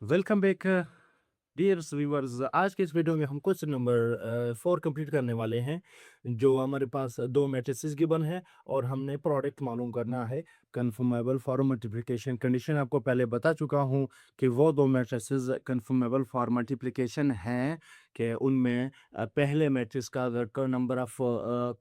Welcome back dear viewers. आज के इस वीडियो में हम क्वेश्चन नंबर 4 कंप्लीट करने वाले हैं। जो हमारे पास दो मैट्रिसेस गिवन है और हमने प्रोडक्ट मालूम करना है कन्फर्मेबल फॉर मल्टीप्लिकेशन कंडीशन। आपको पहले बता चुका हूं कि वो दो मैट्रिसेस कन्फर्मेबल फॉर मल्टीप्लिकेशन हैं कि उनमें पहले मैट्रिक्स का अगर नंबर ऑफ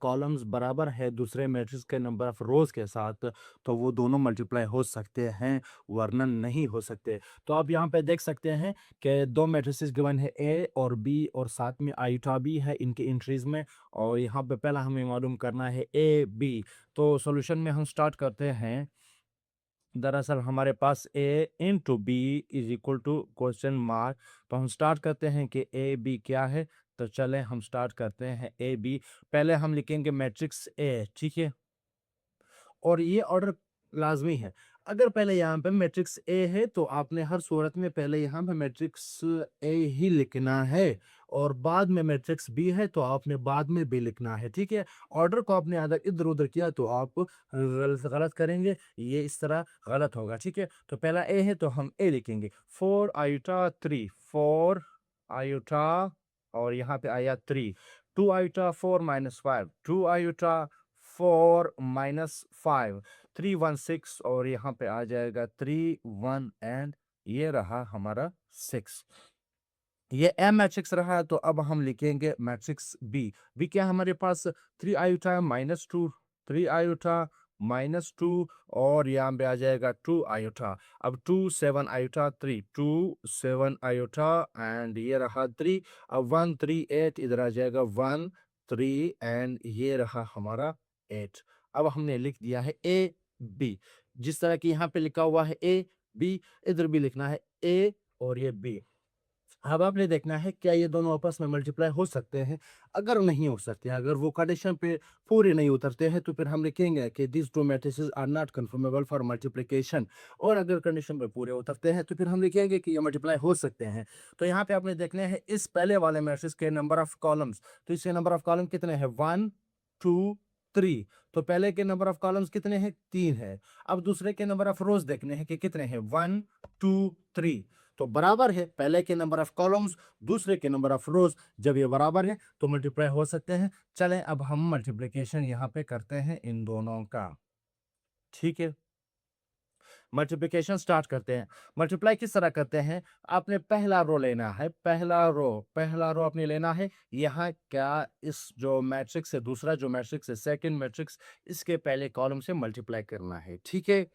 कॉलम्स बराबर है दूसरे मैट्रिक्स के नंबर ऑफ रोज के साथ तो वो दोनों मल्टीप्लाई हो सकते हैं, वरना नहीं हो सकते। तो आप यहाँ पे देख सकते हैं कि दो मैट्रिसेस गिवन है ए और बी और साथ में आईटा भी है इनके एंट्रीज में। और यहाँ पे पहला हमें मालूम करना है ए बी। तो सॉल्यूशन में हम स्टार्ट करते हैं। दरअसल हमारे पास A into B is equal to question mark. तो हम स्टार्ट करते हैं कि ए बी क्या है। तो चले हम स्टार्ट करते हैं ए बी। पहले हम लिखेंगे मैट्रिक्स ए, ठीक है। और ये ऑर्डर लाजमी है। अगर पहले यहाँ पे मैट्रिक्स ए है तो आपने हर सूरत में पहले यहाँ पे मैट्रिक्स ए ही लिखना है, और बाद में मैट्रिक्स बी है तो आपने बाद में बी लिखना है, ठीक है। ऑर्डर को आपने अगर इधर उधर किया तो आप गलत गलत करेंगे, ये इस तरह गलत होगा, ठीक है। तो पहला ए है तो हम ए लिखेंगे। 4 आयुटा 3, 4 आयुटा और यहाँ पे आया 3। 2 आयुटा 4 - 5, 2 आयुटा 4 - 5, 3 1 6 और यहाँ पे आ जाएगा 3 1 एंड ये रहा हमारा 6। ये एम मैट्रिक्स रहा। तो अब हम लिखेंगे मैट्रिक्स बी। बी क्या हमारे पास 3 आयुटा - 2, 3 आयुटा - 2 और यहाँ पे आ जाएगा 2 आयुटा। अब 2 7 आयुटा 3, 2 7 आयुटा एंड ये रहा 3। अब 1 3 8 इधर आ जाएगा 1 3 एंड ये रहा हमारा 8। अब हमने लिख दिया है ए बी। जिस तरह की यहाँ पे लिखा हुआ है ए बी, इधर भी लिखना है ए और ये बी। अब आपने देखना है क्या ये दोनों आपस में मल्टीप्लाई हो सकते हैं। अगर नहीं हो सकते, अगर वो कंडीशन पे पूरे नहीं उतरते हैं तो फिर हम लिखेंगे कि this two matrices are not conformable for multiplication. और अगर कंडीशन पे पूरे उतरते हैं तो फिर हम लिखेंगे कि ये मल्टीप्लाई हो सकते हैं। तो यहाँ पे आपने देखने हैं इस पहले वाले मैट्रिक्स के नंबर ऑफ कॉलम्स। तो इसके नंबर ऑफ कॉलम कितने हैं? 1 2 3। तो पहले के नंबर ऑफ कॉलम्स कितने हैं? 3 है। अब दूसरे के नंबर ऑफ रोज देखने हैं कि कितने हैं? 1 2 3। तो बराबर है पहले के नंबर ऑफ कॉलम्स दूसरे के नंबर ऑफ रोज। जब ये बराबर है तो मल्टीप्लाई हो सकते हैं। चलें अब हम मल्टीप्लिकेशन यहाँ पे करते हैं इन दोनों का, ठीक है। मल्टीप्लिकेशन स्टार्ट करते हैं। मल्टीप्लाई किस तरह करते हैं? आपने पहला रो लेना है, पहला रो आपने लेना है। यहाँ क्या इस जो मैट्रिक्स है, दूसरा जो मैट्रिक्स है सेकंड मैट्रिक्स, इसके पहले कॉलम से मल्टीप्लाई करना है, ठीक है।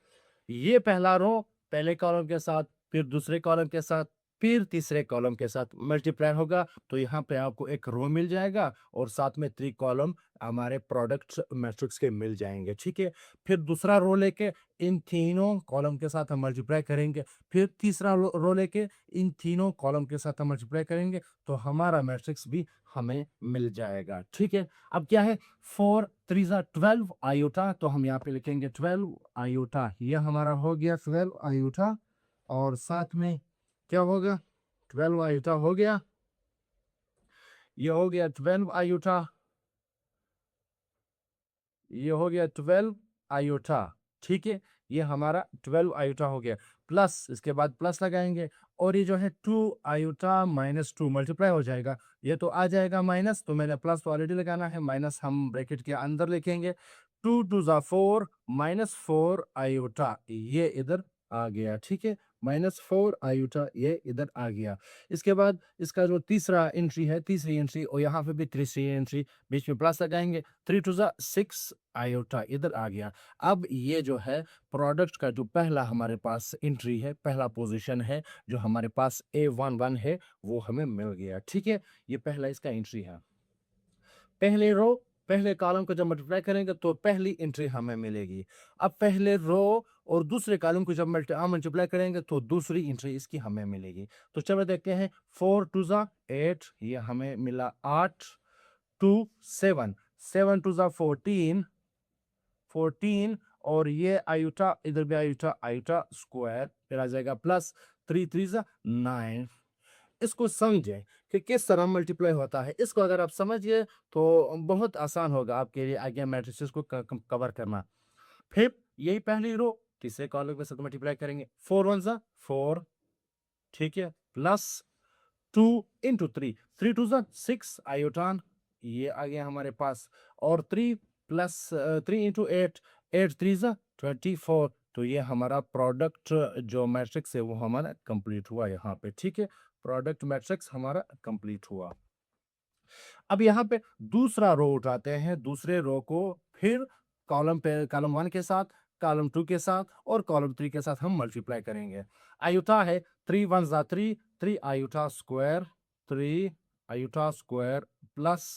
ये पहला रो पहले कॉलम के साथ, फिर दूसरे कॉलम के साथ, फिर तीसरे कॉलम के साथ मल्टीप्लाई होगा तो यहाँ पे आपको एक रो मिल जाएगा और साथ में 3 कॉलम हमारे प्रोडक्ट मैट्रिक्स के मिल जाएंगे, ठीक है। फिर दूसरा रो लेके इन तीनों कॉलम के साथ हम मल्टीप्लाई करेंगे। फिर तीसरा रो लेके इन तीनों कॉलम के साथ हम मल्टीप्लाई करेंगे तो हमारा मैट्रिक्स भी हमें मिल जाएगा, ठीक है। अब क्या है? 4 3 12 आयुटा। तो हम यहाँ पे लिखेंगे 12 आयुटा। ये हमारा हो गया 12 आयुटा और साथ में क्या होगा? 12 आयुटा हो गया। ये हो गया 12 आयुटा। ये हो गया 12 आयुटा, ठीक है। ये हमारा 12 आयुटा हो गया। प्लस इसके बाद प्लस लगाएंगे और ये जो है 2 आयुटा - 2 मल्टीप्लाई हो जाएगा। ये तो आ जाएगा माइनस, तो मैंने प्लस तो ऑलरेडी लगाना है, माइनस हम ब्रैकेट के अंदर लिखेंगे। 2 2 4 -4 आयुटा ये इधर आ गया, ठीक है। -4 आयुटा ये इधर आ गया। इसके बाद इसका जो तीसरा एंट्री है, तीसरी एंट्री, और यहाँ पे भी तीसरी एंट्री, बीच में प्लस लगाएंगे। 3 2 6 आयुटा इधर आ गया। अब ये जो है प्रोडक्ट का जो पहला हमारे पास एंट्री है, पहला पोजीशन है जो हमारे पास A11 है, वो हमें मिल गया, ठीक है। ये पहला इसका एंट्री है। पहले रो पहले कॉलम को जब मल्टीप्लाई करेंगे तो पहली एंट्री हमें मिलेगी। अब पहले रो और दूसरे कॉलम को जब मल्टीप्लाई करेंगे तो दूसरी एंट्री इसकी हमें मिलेगी। तो चलो देखते हैं। 4 2 8 ये हमें मिला 8। 2 7 7 2 14 14 और ये आयुटा इधर भी आयुटा, आयुटा स्क्वायर, फिर आ जाएगा प्लस 3 3 9। इसको समझें कि किस तरह मल्टीप्लाई होता है। इसको अगर आप समझिए तो बहुत आसान होगा आपके लिए आगे मैट्रिसेस को कवर करना। फिर यही पहली रो तीसरे कॉलम के साथ मल्टीप्लाई करेंगे। 4 1 4 ठीक है, प्लस 2 इंटू 3, 3 टू ज़ा 6 आयोटान, ये आ गया हमारे पास, और 3 प्लस 3 इंटू 8, 8 3 ज़ा 24, तो ये हमारा प्रोडक्ट जो मैट्रिक्स है वो हमारा कंप्लीट हुआ यहाँ पे। ठीक है, प्रोडक्ट मैट्रिक्स हमारा कंप्लीट हुआ। अब यहाँ पे दूसरा रो उठाते हैं, दूसरे रो को फिर कॉलम पे, कॉलम 1 के साथ, कॉलम 2 के साथ और कॉलम 3 के साथ हम मल्टीप्लाई करेंगे। आयुटा है 3 1 ज़ा 3, 3 आयुटा स्क्वायर, 3 आयुटा स्क्वायर प्लस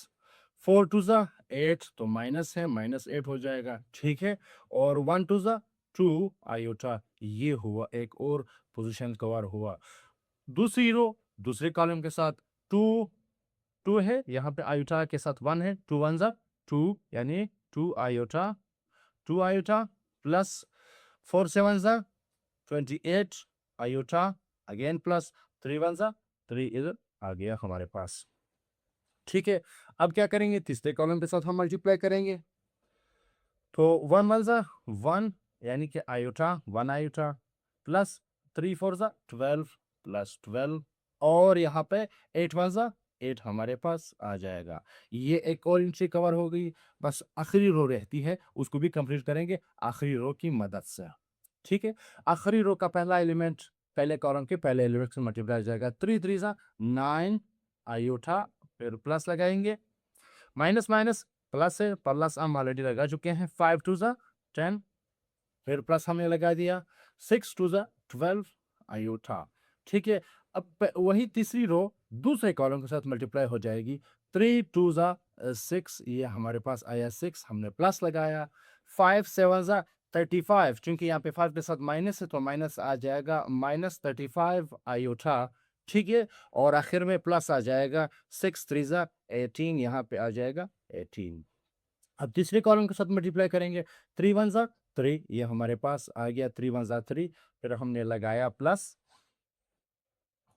4 2 ज़ा 8, तो माइनस है, माइनस 8 हो जाएगा। ठीक है, और 1 2 ज़ा 2 आयुटा, ये हुआ एक और पोजीशन कवर हुआ। दूसरी रो दूसरे कॉलम के साथ 2 2 है, यहाँ पे आयोटा के साथ 1 है, 2 1 ज़ा 2, यानी 2 आयोटा प्लस 4 7 ज़ा 28 आयोटा, अगेन प्लस 3 1 ज़ा 3, इधर आ गया हमारे पास। ठीक है, अब क्या करेंगे, तीसरे कॉलम के साथ हम मल्टीप्लाई करेंगे, तो 1 1 ज़ा 1, यानी कि आयोटा 1 आयोटा प्लस 3 4 ज़ा 12 प्लस 12, और यहाँ पे 8 1 ज़ा 8 हमारे पास आ जाएगा। ये एक और एंट्री कवर हो गई, बस आखिरी रो रहती है, उसको भी कंप्लीट करेंगे आखिरी रो की मदद से। ठीक है, आखिरी रो का पहला एलिमेंट पहले कॉलम के पहले एलिमेंट से मल्टीप्लाई हो जाएगा, 3 3 ज़ा 9 आयोटा, फिर प्लस लगाएंगे, माइनस माइनस प्लस है, प्लस हम ऑलरेडी लगा चुके हैं, 5 2 ज़ा 10, फिर प्लस हमने लगा दिया, 6 2 ज़ा 12 आयोटा। ठीक है, अब वही तीसरी रो दूसरे कॉलम के साथ मल्टीप्लाई हो जाएगी, 3 2 ज़ा 6, ये हमारे पास आया 6, हमने प्लस लगाया, 5 7 ज़ा 35, क्योंकि यहाँ पे 5 के साथ माइनस है तो माइनस आ जाएगा, माइनस 35 आयोटा। ठीक है, और आखिर में प्लस आ जाएगा, 6 3 ज़ा 18, यहाँ पे आ जाएगा 18। अब तीसरे कॉलम के साथ मल्टीप्लाई करेंगे, 3 1 ज़ा 3, ये हमारे पास आ गया, 3 1 ज़ा 3, फिर हमने लगाया प्लस,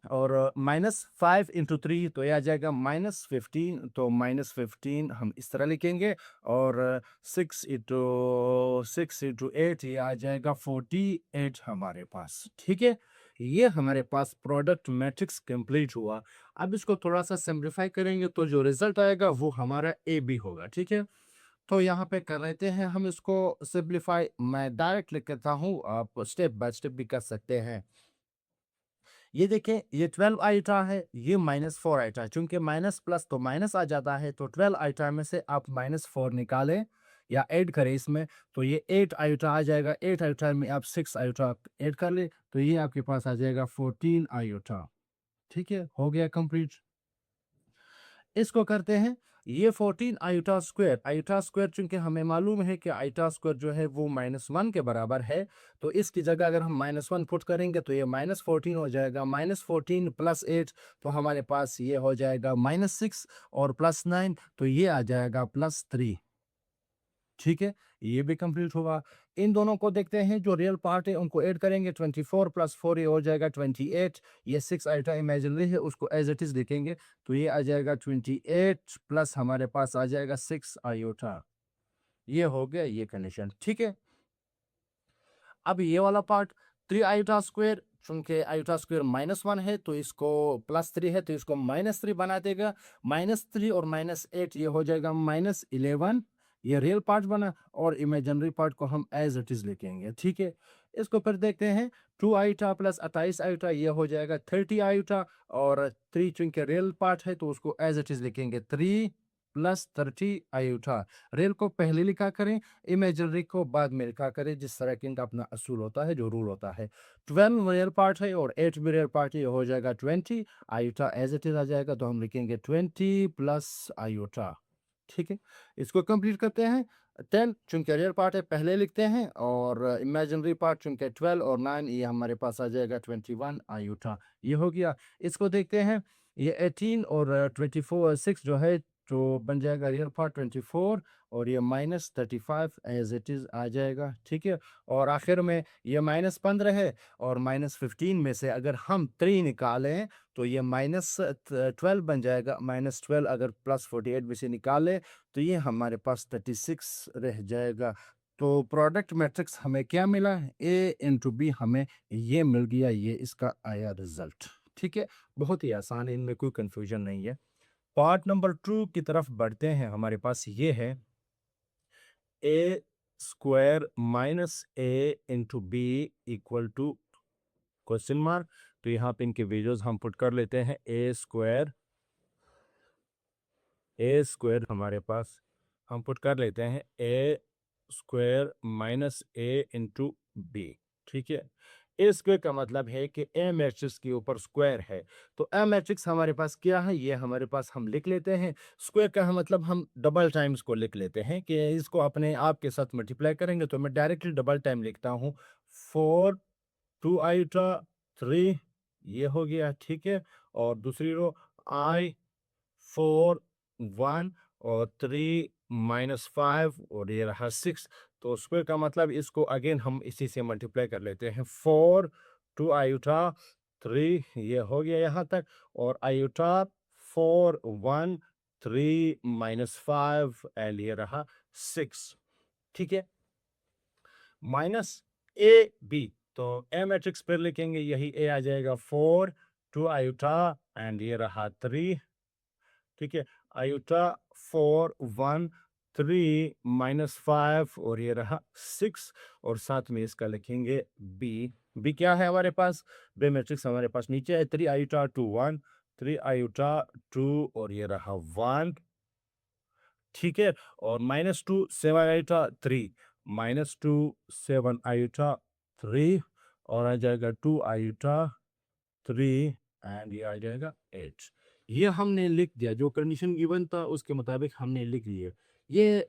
और माइनस 5 इंटू 3, तो ये आ जाएगा माइनस 15, तो माइनस 15 हम इस तरह लिखेंगे, और 6 इंटू 8, ये आ जाएगा 48 हमारे पास। ठीक है, ये हमारे पास प्रोडक्ट मैट्रिक्स कंप्लीट हुआ। अब इसको थोड़ा सा सिंप्लीफाई करेंगे तो जो रिजल्ट आएगा वो हमारा ए बी होगा। ठीक है, तो यहाँ पे कर लेते हैं हम इसको सिंप्लीफाई, मैं डायरेक्ट लिख देता हूँ, आप स्टेप बाय स्टेप भी कर सकते हैं। ये देखें, ये 12 आइटा है, ये -4 आइटा है, चूंकि माइनस प्लस तो माइनस आ जाता है, तो 12 आइटा में से आप -4 निकालें या ऐड करें इसमें, तो ये 8 आइटा आ जाएगा, 8 आइटा में आप 6 आइटा ऐड कर ले, तो ये आपके पास आ जाएगा 14 आइटा। ठीक है, हो गया कंप्लीट। इसको करते हैं, ये 14 आयोटा स्क्वायर चूंकि हमें मालूम है कि आयोटा स्क्वायर जो है वो -1 के बराबर है, तो इसकी जगह अगर हम -1 पुट करेंगे तो ये -14 हो जाएगा, -14 प्लस 8, तो हमारे पास ये हो जाएगा -6, और प्लस 9, तो ये आ जाएगा +3। ठीक है, ये भी कंप्लीट हुआ। इन दोनों को देखते हैं, जो रियल पार्ट है उनको ऐड करेंगे, 24 प्लस 4 ये हो जाएगा 28, ये 6 आइटा इमेजिनरी है उसको एज इट इज लिखेंगे, तो ये आ जाएगा 28 प्लस हमारे पास आ जाएगा 6 आयोटा। ये हो गया ये कंडीशन। ठीक है, अब ये वाला पार्ट 3 आयोटा स्क्वायर, चूंकि आयोटा स्क्वायर -1 है तो इसको +3 है तो इसको -3 बना देगा, -3 और -8 ये हो जाएगा -11, ये रियल पार्ट बना, और इमेजिनरी पार्ट को हम एज इट इज लिखेंगे। ठीक है, इसको फिर देखते हैं, 2 आयोटा प्लस 28 आयोटा ये हो जाएगा 30 आयोटा, और 3 चूंकि रियल पार्ट है तो उसको एज इट इज लिखेंगे, 3 प्लस 30 आयोटा। रियल को पहले लिखा करें, इमेजिनरी को बाद में लिखा करें, जिस तरह कि इनका अपना असूल होता है, जो रूल होता है। 12 रियल पार्ट है और 8 भी रियल पार्ट है, ये हो जाएगा 20 आयोटा, एज इट इज आ जाएगा, तो हम लिखेंगे 20 प्लस आयोटा। ठीक है, इसको कंप्लीट करते हैं, 10 चूंकि रियल पार्ट है पहले लिखते हैं, और इमेजिनरी पार्ट चूंकि 12 और 9 ये हमारे पास आ जाएगा 21 आयोटा। ये हो गया। इसको देखते हैं, ये 18 और 24 6 जो है, तो बन जाएगा रियल पार्ट 24, और ये -35 एज इट इज़ आ जाएगा। ठीक है, और आखिर में ये -15 है, और -15 में से अगर हम 3 निकालें तो ये -12 बन जाएगा, -12 अगर +48 में से निकालें तो ये हमारे पास 36 रह जाएगा। तो प्रोडक्ट मैट्रिक्स हमें क्या मिला? ए इंटू बी हमें ये मिल गया, ये इसका आया रिजल्ट। ठीक है, बहुत ही आसान है, इनमें कोई कंफ्यूजन नहीं है। पार्ट नंबर 2 की तरफ बढ़ते हैं। हमारे पास ये है A square minus A into B equal to question mark. तो यहाँ पे इनके वैल्यूज हम पुट कर लेते हैं। ए स्क्वायर हमारे पास हम पुट कर लेते हैं ए square minus A into B. ठीक है, ए स्क्वायर का मतलब है कि ए मैट्रिक्स के ऊपर स्क्वायर है। तो ए मैट्रिक्स हमारे पास क्या है, ये हमारे पास हम लिख लेते हैं। स्क्वायर का मतलब हम डबल टाइम्स को लिख लेते हैं कि इसको अपने आप के साथ मल्टीप्लाई करेंगे, तो मैं डायरेक्टली डबल टाइम लिखता हूँ। 4 2 आइटा 3, ये हो गया। ठीक है, और दूसरी रो आई 4 1 और 3 माइनस 5 और ये रहा 6। तो स्क्वायर का मतलब इसको अगेन हम इसी से मल्टीप्लाई कर लेते हैं। 4 2 आयुटा 3, ये हो गया यहाँ तक, और आयुटा 4 1 3 माइनस 5 एंड ये रहा 6। ठीक है, माइनस ए बी, तो ए मैट्रिक्स पर लिखेंगे, यही ए आ जाएगा 4 2 आयुटा एंड ये रहा 3। ठीक है, आयुटा 4 1 3 माइनस 5 और ये रहा 6, और साथ में इसका लिखेंगे बी। बी क्या है हमारे पास? बी मैट्रिक्स हमारे पास नीचे है। 3 आयुटा 2 1 3 आयुटा 2 और ये रहा 1। ठीक है, और माइनस 2 7 आयुटा 3 माइनस 2 7 आयुटा 3 और आ जाएगा 2 आयुटा 3 एंड ये आ जाएगा 8। ये हमने लिख दिया, जो कंडीशन गिवन था उसके मुताबिक हमने लिख लिया। ये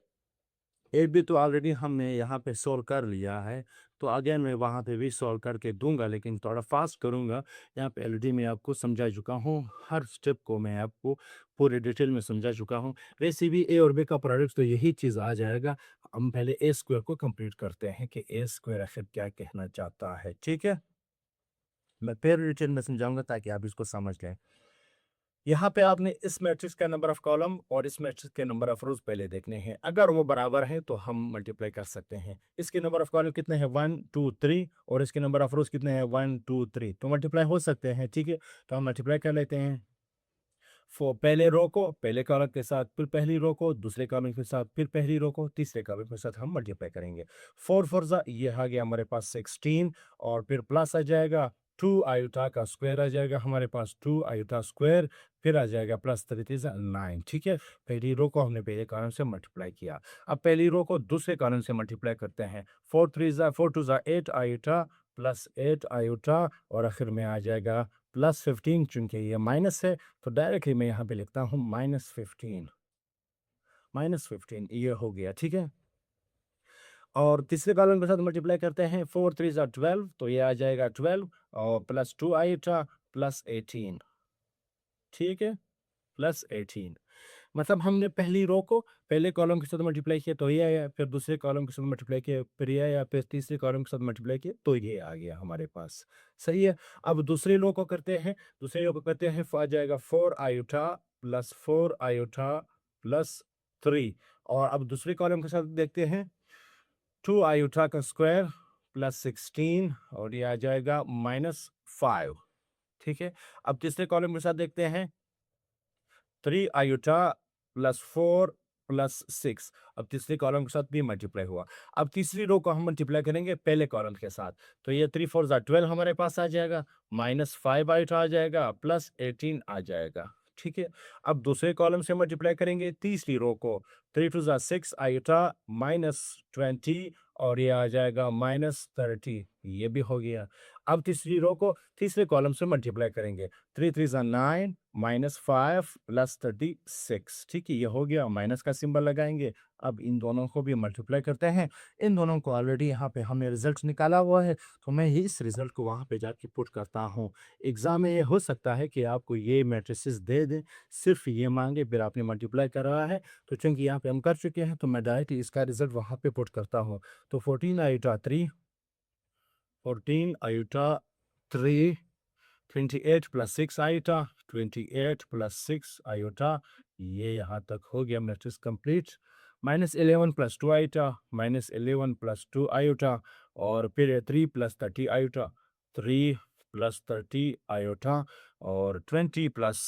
8 भी तो ऑलरेडी हमने यहाँ पे सॉल्व कर लिया है, तो अगेन मैं वहाँ पे भी सॉल्व करके दूंगा, लेकिन थोड़ा फास्ट करूँगा। यहाँ पे ऑलरेडी मैं आपको समझा चुका हूँ, हर स्टेप को मैं आपको पूरे डिटेल में समझा चुका हूँ। वैसे भी ए और बी का प्रोडक्ट तो यही चीज़ आ जाएगा। हम पहले ए स्क्वायर को कंप्लीट करते हैं कि ए स्क्वायर आखिर क्या कहना चाहता है। ठीक है, मैं फिर डिटेल में समझाऊंगा ताकि आप इसको समझ लें। यहाँ पे आपने इस मैट्रिक्स का नंबर ऑफ कॉलम और इस मैट्रिक्स के नंबर ऑफ रोज पहले देखने हैं। अगर वो बराबर हैं तो हम मल्टीप्लाई कर सकते हैं। इसके नंबर ऑफ कॉलम कितने हैं? 1 2 3, और इसके नंबर ऑफ रोज कितने हैं? 1 2 3, तो मल्टीप्लाई हो सकते हैं। ठीक है, तो हम मल्टीप्लाई कर लेते हैं। पहले रो को पहले कॉलम के साथ, फिर पहली रो को दूसरे कॉलम के साथ, फिर पहली रो को तीसरे कॉलम के साथ हम मल्टीप्लाई करेंगे। 4 4 जा ये आ गया हमारे पास 16, और फिर प्लस आ जाएगा 2 आयुटा का स्क्वायर आ जाएगा हमारे पास 2 आयुटा स्क्वायर, फिर आ जाएगा प्लस 3 9। ठीक है, पहली रो को हमने पहले कॉलम से मल्टीप्लाई किया। अब पहली रो को दूसरे कॉलम से मल्टीप्लाई करते हैं। 4 3 जा 4 2 जा 8 आयुटा प्लस 8 आयुटा, और आखिर में आ जाएगा प्लस 15। चूंकि ये माइनस है तो डायरेक्टली मैं यहाँ पे लिखता हूँ -15 ये हो गया। ठीक है, और तीसरे कॉलम के साथ मल्टीप्लाई करते हैं। 4 3 जा 12, तो ये आ जाएगा 12 और प्लस 2 आइटा प्लस 18। ठीक है, प्लस 18, मतलब हमने पहली रो को पहले कॉलम के साथ मल्टीप्लाई किया तो ये आया, फिर दूसरे कॉलम के साथ मल्टीप्लाई किया फिर ये आया, फिर तीसरे कॉलम के साथ मल्टीप्लाई किया तो ये आ गया हमारे पास। सही है, अब दूसरे रो को करते हैं। दूसरे रो को करते हैं, आ जाएगा 4 आयुटा प्लस 4 आयुटा प्लस 3, और अब दूसरे कॉलम के साथ देखते हैं। 2 आयुटा का स्क्वायर प्लस 16, और ये आ जाएगा -5। ठीक है, अब तीसरे कॉलम के साथ देखते हैं। 3 आयुटा प्लस 4 प्लस 6, अब तीसरे कॉलम के साथ भी मल्टीप्लाई हुआ। अब तीसरी रो को हम मल्टीप्लाई करेंगे पहले कॉलम के साथ, तो ये 3 4 जा 12 हमारे पास आ जाएगा, -5 आयुटा आ जाएगा प्लस 18 आ जाएगा। ठीक है, अब दूसरे कॉलम से मल्टीप्लाई करेंगे तीसरी रो को। 3 2 जा 6 आयुटा -20, और ये आ जाएगा -30, ये भी हो गया। अब तीसरी रो को तीसरे कॉलम से मल्टीप्लाई करेंगे। 3 3 जा 9 -5 प्लस 36। ठीक है, ये हो गया, माइनस का सिंबल लगाएंगे। अब इन दोनों को भी मल्टीप्लाई करते हैं। इन दोनों को ऑलरेडी यहाँ पे हमने रिजल्ट निकाला हुआ है, तो मैं ये इस रिजल्ट को वहाँ पे जाके पुट करता हूँ। एग्जाम में ये हो सकता है कि आपको ये मैट्रिसेस दे दें, सिर्फ ये मांगे, फिर आपने मल्टीप्लाई कर रहा है, तो चूंकि यहाँ पे हम कर चुके हैं तो मैं डायरेक्ट इसका रिजल्ट वहाँ पे पुट करता हूँ। तो 14 आयुटा 3 14 आयुटा 3 28 प्लस 6 आयुटा 28 प्लस 6 आयुटा, ये यहाँ तक हो गया मैट्रिक्स कंप्लीट। -11 + 2 आयोटा, -11 + 2 आयोटा, और फिर 3 + 30 आयोटा, 3 + 30 आयोटा, और 20 प्लस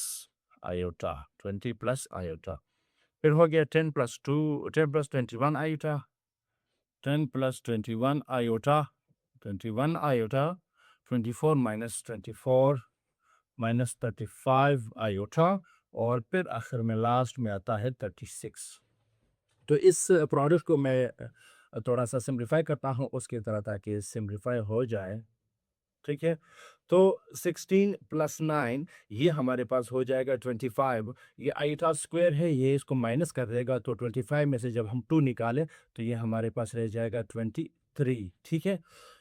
आयोटा, 20 प्लस आयोटा। फिर हो गया 10 + 2, 10 + 21 आयोटा, 10 + 21 आयोटा, 21 आयोटा, 24 - 24 -35 आयोटा, और फिर आखिर में लास्ट में आता है 36। तो इस प्रोडक्ट को मैं थोड़ा सा सिम्प्लीफाई करता हूँ उसकी तरह, ताकि सिम्प्लीफाई हो जाए। ठीक है, तो 16 + 9 ये हमारे पास हो जाएगा 25। ये आयोटा स्क्वायर है, ये इसको माइनस कर देगा, तो 25 में से जब हम 2 निकालें तो ये हमारे पास रह जाएगा 23। ठीक है,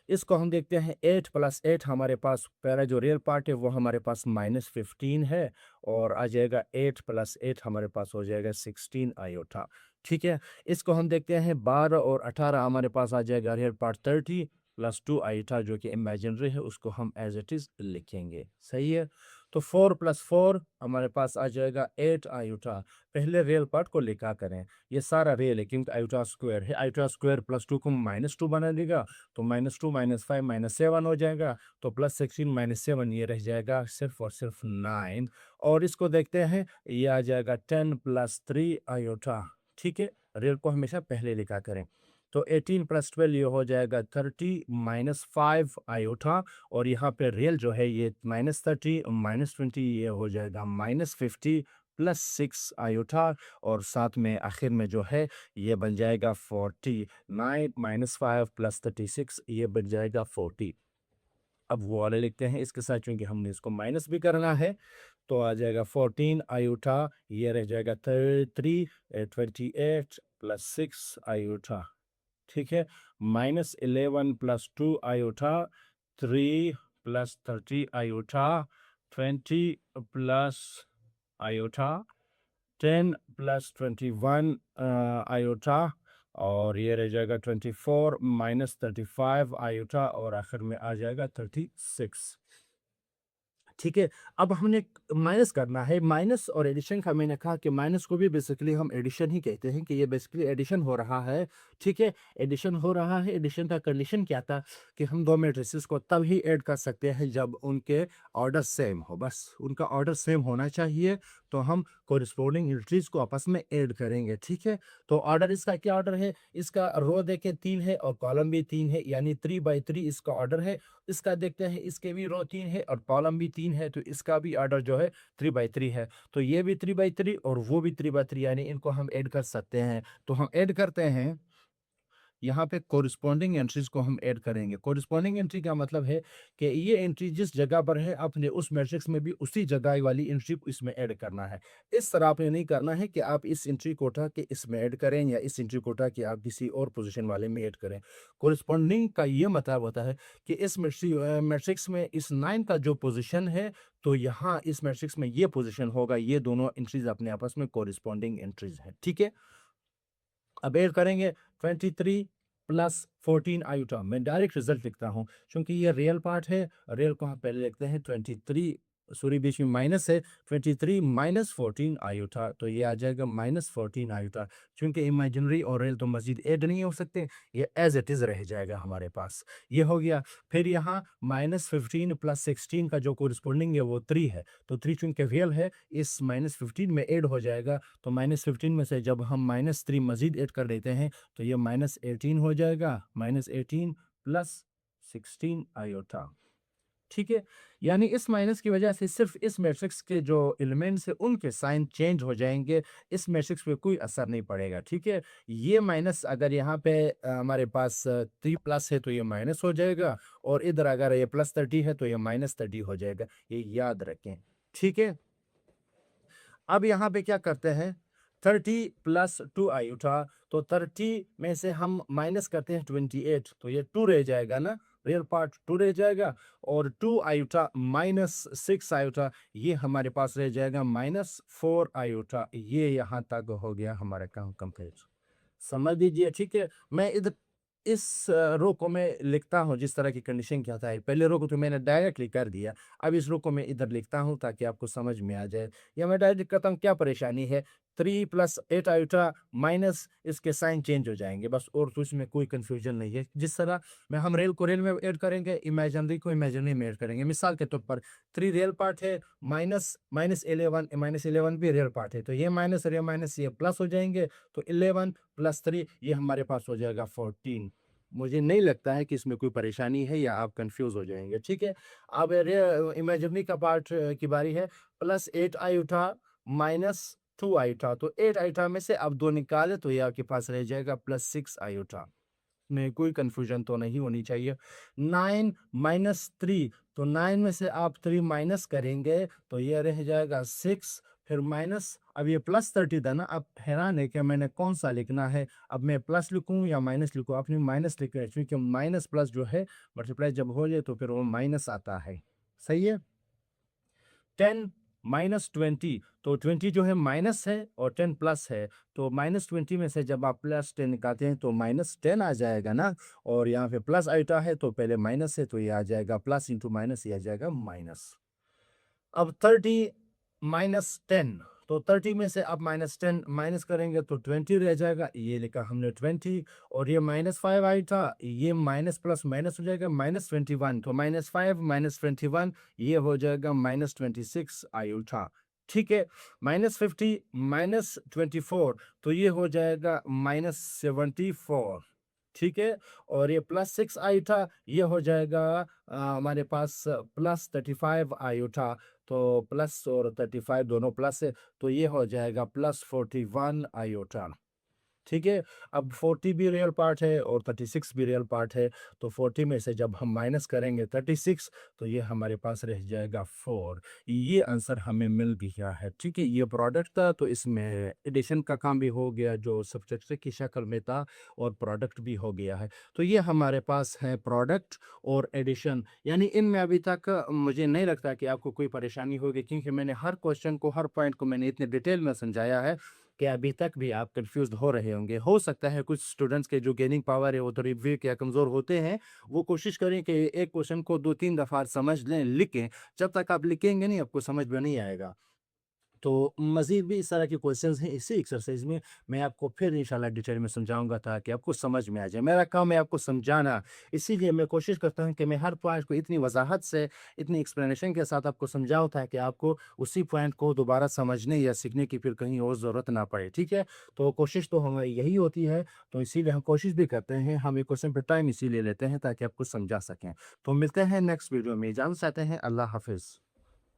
इसको हम देखते हैं 8 + 8, हमारे पास पहला जो रियल पार्ट है वो हमारे पास -15 है, और आ जाएगा 8 + 8 हमारे पास हो जाएगा 16 आयोटा। ठीक है, इसको हम देखते हैं 12 और 18, हमारे पास आ जाएगा रियल पार्ट 30 + 2 आयोटा, जो कि इमेजिनरी है, उसको हम एज इट इज़ लिखेंगे। सही है, तो 4 + 4 हमारे पास आ जाएगा 8 आयोटा। पहले रियल पार्ट को लिखा करें, ये सारा रियल है क्योंकि आयोटा स्क्वायर है, आयोटा स्क्वायर +2 को -2 बना देगा, तो -2 -5 -7 हो जाएगा, तो +16 - 7 ये रह जाएगा सिर्फ और सिर्फ 9। और इसको देखते हैं, ये आ जाएगा 10 + 3 आयोटा। ठीक है, रियल को हमेशा पहले लिखा करें, तो 18 + 12 ये हो जाएगा 30 -5 आयोटा, और यहाँ पे रियल जो है ये -30 -20 ये हो जाएगा -50 + 6 आयोटा, और साथ में आखिर में जो है ये बन जाएगा 49 -5 + 36 ये बन जाएगा 40। अब वो वाले लिखते हैं इसके साथ, क्योंकि हमने इसको माइनस भी करना है, तो आ जाएगा 14 आयोटा, ये रह जाएगा 33 28 + 6 आयोटा। ठीक है, -11 + 2 iota, 3 + 30 iota, 20 plus iota, 10 + 21 iota, और ये रह जाएगा 24 -35 आयोटा, और आखिर में आ जाएगा 36। ठीक है, अब हमने माइनस करना है। माइनस और एडिशन का मैंने कहा कि माइनस को भी बेसिकली हम एडिशन ही कहते हैं, कि ये बेसिकली एडिशन हो रहा है। ठीक है, एडिशन हो रहा है। एडिशन का कंडीशन क्या था कि हम दो मैट्रिसेस को तब ही ऐड कर सकते हैं जब उनके ऑर्डर सेम हो, बस उनका ऑर्डर सेम होना चाहिए, तो हम कोरिस्पोंडिंग एंट्रीज को आपस में ऐड करेंगे। ठीक है, तो ऑर्डर इसका क्या ऑर्डर है, इसका रो देखें 3 है और कॉलम भी 3 है, यानी 3/3 इसका ऑर्डर है। इसका देखते हैं, इसके भी रो 3 है और कॉलम भी 3 है, तो इसका भी ऑर्डर जो है 3/3 है। तो ये भी 3/3 और वो भी 3/3, यानी इनको हम ऐड कर सकते हैं। तो हम ऐड करते हैं, यहाँ पे कोरिस्पोंडिंग एंट्रीज को हम ऐड करेंगे। कोरिस्पोंडिंग एंट्री का मतलब है कि ये एंट्री जिस जगह पर है, आपने उस मैट्रिक्स में भी उसी जगह वाली एंट्री को इसमें ऐड करना है। इस तरह आपने नहीं करना है कि आप इस एंट्री को उठा के इसमें ऐड करें, या इस एंट्री को उठा के आप किसी और पोजीशन वाले में ऐड करें। कोरिस्पोंडिंग का ये मतलब होता है कि इस मैट्रिक्स में इस 9 का जो पोजीशन है, तो यहाँ इस मैट्रिक्स में ये पोजीशन होगा। ये दोनों एंट्रीज अपने आपस में कोरिस्पोंडिंग एंट्रीज है। ठीक है, अब ऐड करेंगे 23 + 14 आयोटा। मैं डायरेक्ट रिजल्ट लिखता हूँ क्योंकि ये रियल पार्ट है। रियल को हम पहले लिखते हैं 23, सॉरी बीच में माइनस है, 23 - 14 आयोटा, तो ये आ जाएगा -14 आयोटा। क्योंकि इमेजिनरी और रियल तो मजीद ऐड नहीं हो सकते, ये एज इट इज़ रह जाएगा हमारे पास। ये हो गया। फिर यहाँ -15 + 16 का जो कोरिस्पोंडिंग है वो 3 है, तो 3 चूंकि रियल है, इस -15 में ऐड हो जाएगा। तो -15 में से जब हम -3 मजीद ऐड कर देते हैं, तो ये -18 हो जाएगा, -18 + 16 आयोटा। ठीक है, यानी इस माइनस की वजह से सिर्फ इस मैट्रिक्स के जो एलिमेंट्स हैं उनके साइन चेंज हो जाएंगे, इस मैट्रिक्स पे कोई असर नहीं पड़ेगा। ठीक है, ये माइनस अगर यहाँ पे हमारे पास 3+ है तो ये माइनस हो जाएगा, और इधर अगर ये +30 है तो ये -30 हो जाएगा, ये याद रखें। ठीक है, अब यहाँ पे क्या करते हैं, 30 + 2 आयोटा, तो 30 में से हम माइनस करते हैं 28, तो ये 2 रह जाएगा ना, रियल पार्ट 2 रह जाएगा, और 2 आयोटा -6 आयोटा, ये हमारे पास रह जाएगा -4 आयोटा। ये यहाँ तक हो गया हमारा काम कंप्लीट, समझ लीजिए। ठीक है, मैं इधर इस रो को मैं लिखता हूँ जिस तरह की कंडीशन क्या था। पहले रो को तो मैंने डायरेक्टली कर दिया, अब इस रो को मैं इधर लिखता हूँ ताकि आपको समझ में आ जाए, या मैं डायरेक्ट करता हूँ, क्या परेशानी है। 3 प्लस 8 आयोटा माइनस इसके साइन चेंज हो जाएंगे बस, और तो इसमें कोई कंफ्यूजन नहीं है। जिस तरह में हम रियल को रियल में ऐड करेंगे, इमेजिनरी को इमेजिनरी में ऐड करेंगे। मिसाल के तौर पर 3 रियल पार्ट है, माइनस माइनस 11, माइनस 11 भी रियल पार्ट है, तो ये माइनस और ये माइनस ये प्लस हो जाएंगे, तो 11 प्लस 3 ये हमारे पास हो जाएगा 14। मुझे नहीं लगता है कि इसमें कोई परेशानी है या आप कंफ्यूज हो जाएंगे, ठीक है। अब इमेजिनरी का पार्ट की बारी है। प्लस 8 आयोटा माइनस 2 आयोटा, तो 8 आयोटा में से अब 2 निकाले तो ये आपके पास रह जाएगा प्लस 6 आयोटा। में कोई कंफ्यूजन तो नहीं होनी चाहिए। 9 माइनस 3, तो 9 में से आप 3 माइनस करेंगे तो ये रह जाएगा 6, फिर माइनस, अब ये प्लस 30 था ना, अब हैरान है कि मैंने कौन सा लिखना है, अब मैं प्लस लिखूं या माइनस लिखूं। आपने माइनस लिखा है क्योंकि माइनस प्लस जो है मल्टीप्लाई जब हो जाए तो फिर वो माइनस आता है, सही है। 10 माइनस 20, तो 20 जो है माइनस है और 10 प्लस है, तो माइनस 20 में से जब आप प्लस 10 निकालते हैं तो माइनस 10 आ जाएगा ना, और यहाँ पे प्लस आइटा है तो पहले माइनस है तो ये आ जाएगा प्लस इंटू माइनस, ये आ जाएगा माइनस। अब 30 माइनस 10, तो 30 में से आप माइनस 10 माइनस करेंगे तो 20 रह जाएगा, ये लिखा हमने 20, और ये माइनस 5 आई था, ये माइनस प्लस माइनस हो जाएगा माइनस 21, तो माइनस 5 माइनस 21 ये हो जाएगा माइनस 26 आई उठा, ठीक है। माइनस 50 माइनस 24, तो ये हो जाएगा माइनस 74, ठीक है। और ये प्लस 6 आई था, ये हो जाएगा हमारे पास प्लस 35 आई उठा, तो प्लस और 35 दोनों प्लस है, तो ये हो जाएगा प्लस 41 आयोटा, ठीक है। अब 40 भी रियल पार्ट है और 36 भी रियल पार्ट है, तो 40 में से जब हम माइनस करेंगे 36 तो ये हमारे पास रह जाएगा 4। ये आंसर हमें मिल गया है, ठीक है। ये प्रोडक्ट था तो इसमें एडिशन का काम भी हो गया जो सब्ट्रैक्शन की शक्ल में था, और प्रोडक्ट भी हो गया है। तो ये हमारे पास है प्रोडक्ट और एडिशन, यानी इनमें अभी तक मुझे नहीं लगता कि आपको कोई परेशानी होगी, क्योंकि मैंने हर क्वेश्चन को, हर पॉइंट को मैंने इतने डिटेल में समझाया है कि अभी तक भी आप कंफ्यूज हो रहे होंगे। हो सकता है कुछ स्टूडेंट्स के जो गेनिंग पावर है वो थोड़ी वीक या कमज़ोर होते हैं, वो कोशिश करें कि एक क्वेश्चन को 2-3 दफ़ा समझ लें, लिखें। जब तक आप लिखेंगे नहीं आपको समझ में नहीं आएगा। तो मज़ीद भी इस तरह के क्वेश्चंस हैं इसी एक्सरसाइज में, मैं आपको फिर इंशाल्लाह डिटेल में समझाऊंगा ताकि आपको समझ में आ जाए। मेरा काम है आपको समझाना, इसीलिए मैं कोशिश करता हूं कि मैं हर पॉइंट को इतनी वजाहत से, इतनी एक्सप्लेनेशन के साथ आपको समझाऊं ताकि आपको उसी पॉइंट को दोबारा समझने या सीखने की फिर कहीं और ज़रूरत ना पड़े, ठीक है। तो कोशिश तो हमारी यही होती है, तो इसीलिए हम कोशिश भी करते हैं, हम एक क्वेश्चन पर टाइम इसीलिए लेते हैं ताकि आपको समझा सकें। तो मिलते हैं नेक्स्ट वीडियो में, इजाज़त चाहते हैं, अल्लाह हाफिज़।